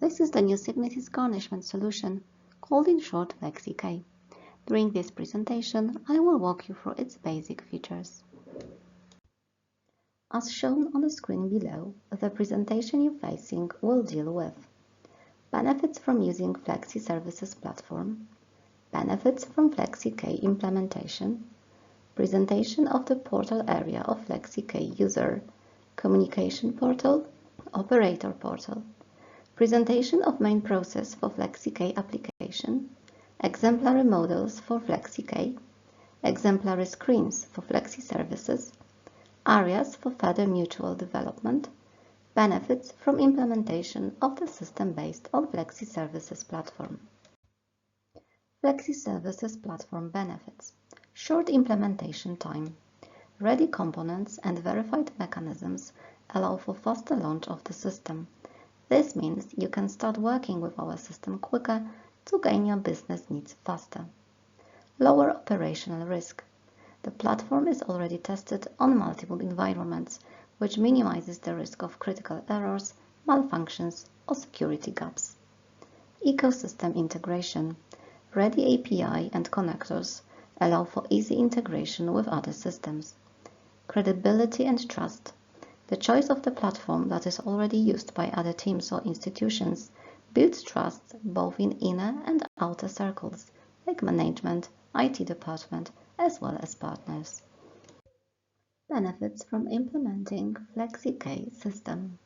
This is the new Sygnity's garnishment solution, called in short FlexiK. During this presentation, I will walk you through its basic features. As shown on the screen below, the presentation you're facing will deal with benefits from using Flexi Services platform, benefits from FlexiK implementation, presentation of the portal area of FlexiK user, communication portal, operator portal, presentation of main process for FlexiK application, exemplary models for FlexiK, exemplary screens for Flexi Services, areas for further mutual development, benefits from implementation of the system based on Flexi Services platform. Flexi Services platform benefits: short implementation time, ready components and verified mechanisms allow for faster launch of the system. This means you can start working with our system quicker to gain your business needs faster. Lower operational risk. The platform is already tested on multiple environments, which minimizes the risk of critical errors, malfunctions, or security gaps. Ecosystem integration. Ready API and connectors allow for easy integration with other systems. Credibility and trust. The choice of the platform that is already used by other teams or institutions builds trust both in inner and outer circles, like management, IT department, as well as partners. Benefits from implementing FlexiK system.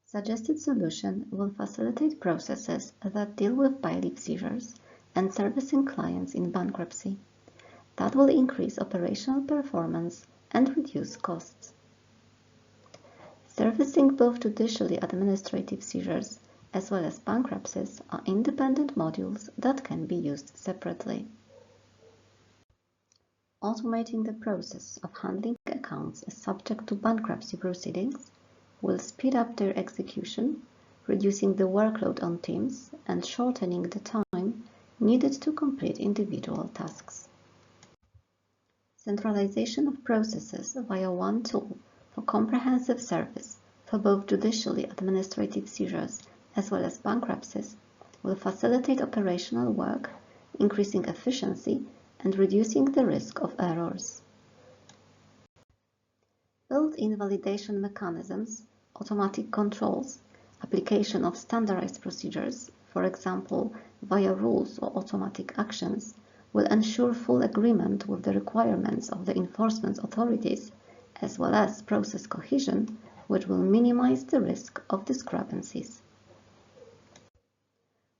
Suggested solution will facilitate processes that deal with bailiff seizures and servicing clients in bankruptcy. That will increase operational performance and reduce costs. Servicing both judicially administrative seizures as well as bankruptcies are independent modules that can be used separately. Automating the process of handling accounts subject to bankruptcy proceedings will speed up their execution, reducing the workload on teams and shortening the time needed to complete individual tasks. Centralization of processes via one tool for comprehensive service for both judicially administrative seizures as well as bankruptcies will facilitate operational work, increasing efficiency and reducing the risk of errors. Built-in validation mechanisms, automatic controls, application of standardized procedures, for example, via rules or automatic actions, will ensure full agreement with the requirements of the enforcement authorities, as well as process cohesion, which will minimize the risk of discrepancies.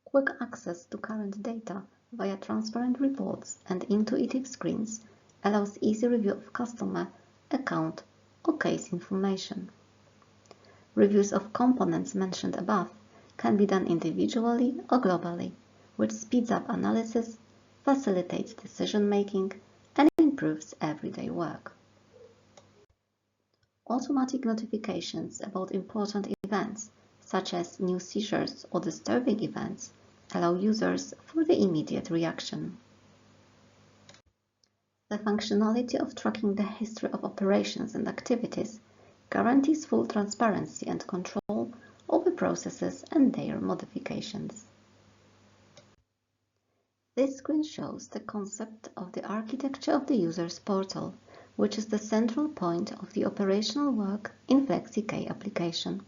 Quick access to current data via transparent reports and intuitive screens allows easy review of customer, account, or case information. Reviews of components mentioned above can be done individually or globally, which speeds up analysis, facilitates decision-making, and improves everyday work. Automatic notifications about important events, such as new seizures or disturbing events, allow users for the immediate reaction. The functionality of tracking the history of operations and activities guarantees full transparency and control over processes and their modifications. This screen shows the concept of the architecture of the user's portal, which is the central point of the operational work in FlexiK application.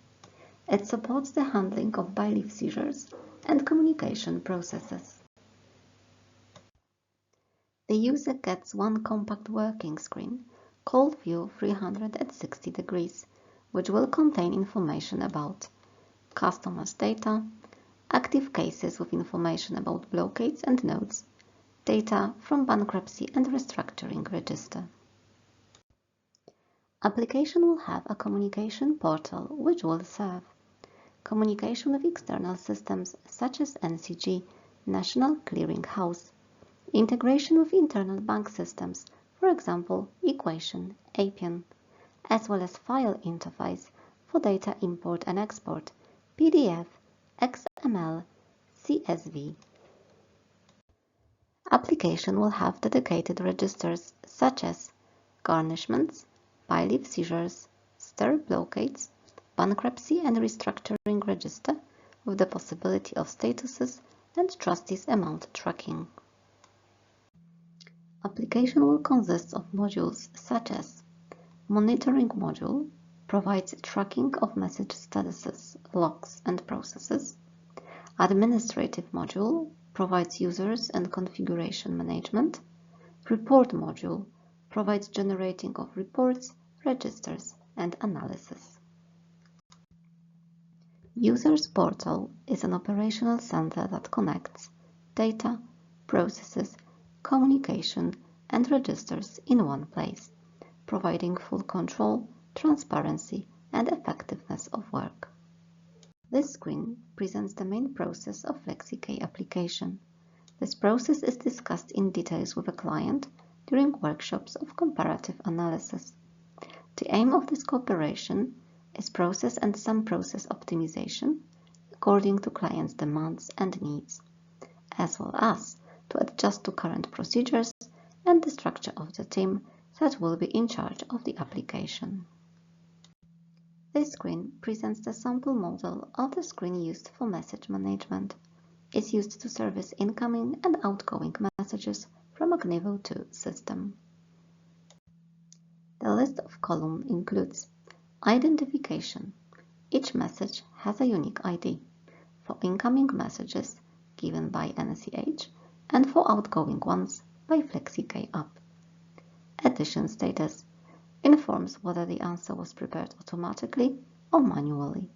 It supports the handling of bailiff seizures and communication processes. The user gets one compact working screen called View 360 degrees, which will contain information about customers' data, active cases with information about blockades and notes, data from bankruptcy and restructuring register. Application will have a communication portal which will serve communication with external systems such as NCG, National Clearing House, integration with internal bank systems, for example, Equation, Appian, as well as file interface for data import and export, PDF, XML, CSV. Application will have dedicated registers such as garnishments, bailiff seizures, stir blockades, bankruptcy and restructuring register with the possibility of statuses and trustees amount tracking. Application will consist of modules such as monitoring module provides tracking of message statuses, logs, and processes. Administrative module provides users and configuration management. Report module provides generating of reports, registers, and analysis. Users portal is an operational center that connects data, processes, communication, and registers in one place, providing full control, transparency, and effectiveness of work. This screen presents the main process of FlexiK application. This process is discussed in details with a client during workshops of comparative analysis. The aim of this cooperation is process and sum-process optimization according to client's demands and needs, as well as to adjust to current procedures and the structure of the team that will be in charge of the application. This screen presents the sample model of the screen used for message management. It's used to service incoming and outgoing messages from a Gnivo 2 system. The list of columns includes identification. Each message has a unique ID for incoming messages given by NCH and for outgoing ones by FlexiK app. Addition status informs whether the answer was prepared automatically or manually.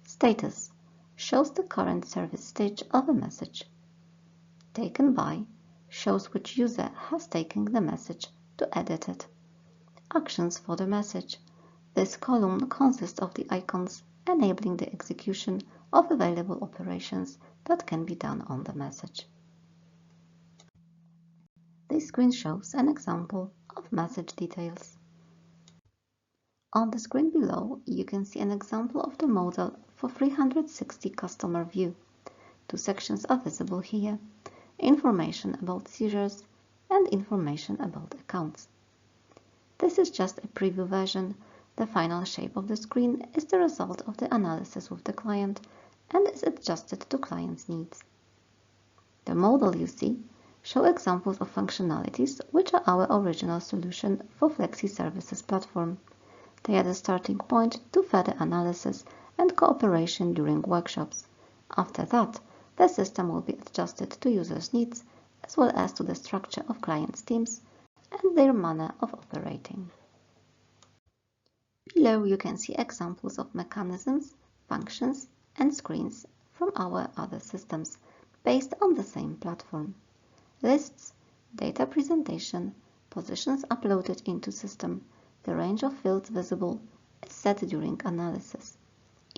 Status shows the current service stage of a message. Taken by shows which user has taken the message to edit it. Actions for the message. This column consists of the icons enabling the execution of available operations that can be done on the message. This screen shows an example of message details. On the screen below, you can see an example of the model for 360 customer view. Two sections are visible here: information about seizures and information about accounts. This is just a preview version. The final shape of the screen is the result of the analysis with the client and is adjusted to client's needs. The model you see show examples of functionalities which are our original solution for Flexi Services platform. They are the starting point to further analysis and cooperation during workshops. After that, the system will be adjusted to users' needs as well as to the structure of clients' teams and their manner of operating. Below you can see examples of mechanisms, functions, and screens from our other systems based on the same platform. Lists, data presentation, positions uploaded into system, the range of fields visible is set during analysis.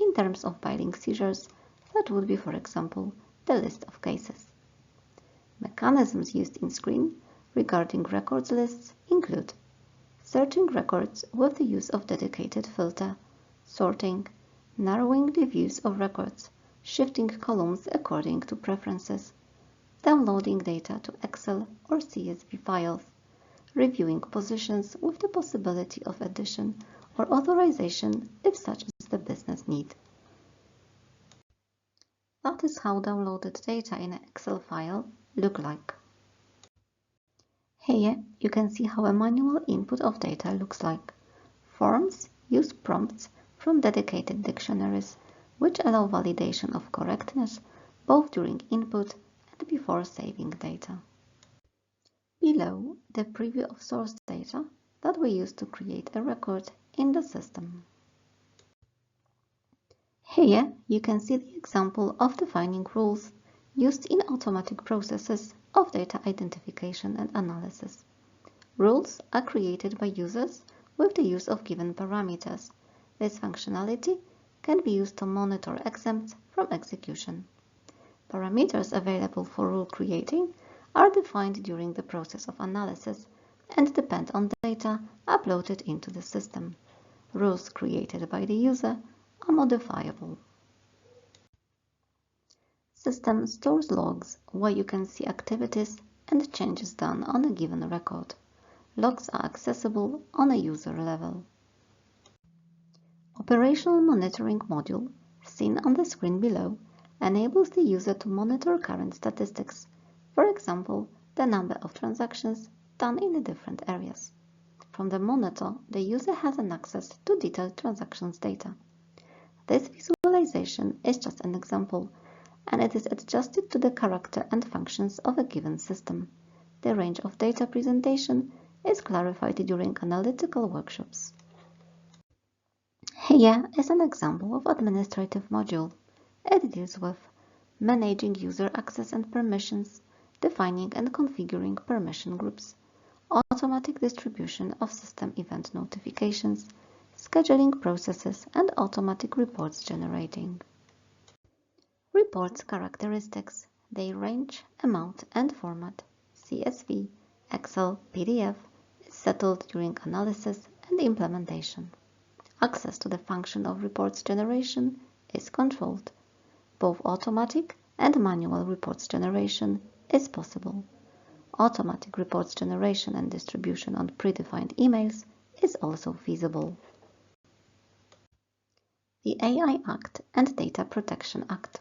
In terms of filing seizures, that would be, for example, the list of cases. Mechanisms used in screen regarding records lists include searching records with the use of dedicated filter, sorting, narrowing the views of records, shifting columns according to preferences, downloading data to Excel or CSV files, reviewing positions with the possibility of addition or authorization if such is the business need. That is how downloaded data in an Excel file look like. Here you can see how a manual input of data looks like. Forms use prompts from dedicated dictionaries, which allow validation of correctness both during input and before saving data. Below, the preview of source data that we use to create a record in the system. Here you can see the example of defining rules used in automatic processes of data identification and analysis. Rules are created by users with the use of given parameters. This functionality can be used to monitor exempts from execution. Parameters available for rule creating are defined during the process of analysis and depend on data uploaded into the system. Rules created by the user are modifiable. System stores logs where you can see activities and changes done on a given record. Logs are accessible on a user level. Operational monitoring module, seen on the screen below, enables the user to monitor current statistics, for example, the number of transactions done in the different areas. From the monitor, the user has an access to detailed transactions data. This visualization is just an example, and it is adjusted to the character and functions of a given system. The range of data presentation is clarified during analytical workshops. Here is an example of administrative module. It deals with managing user access and permissions, defining and configuring permission groups, automatic distribution of system event notifications, scheduling processes, and automatic reports generating. Reports characteristics. They range, amount, and format. CSV, Excel, PDF is settled during analysis and implementation. Access to the function of reports generation is controlled. Both automatic and manual reports generation is possible. Automatic reports generation and distribution on predefined emails is also feasible. The AI Act and Data Protection Act.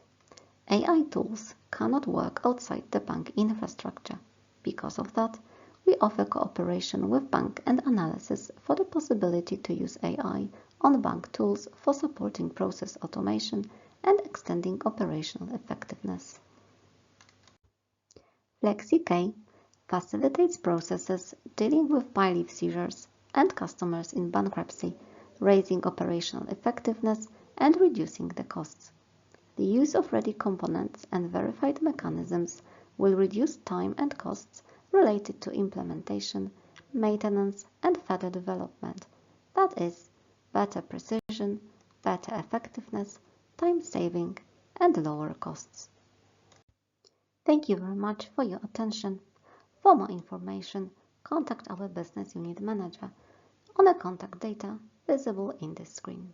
AI tools cannot work outside the bank infrastructure. Because of that, we offer cooperation with bank and analysis for the possibility to use AI on bank tools for supporting process automation and extending operational effectiveness. FlexiK facilitates processes dealing with buy-leave seizures and customers in bankruptcy, raising operational effectiveness and reducing the costs. The use of ready components and verified mechanisms will reduce time and costs related to implementation, maintenance, and further development. That is, better precision, better effectiveness, time saving, and lower costs. Thank you very much for your attention. For more information, contact our business unit manager on the contact data visible in this screen.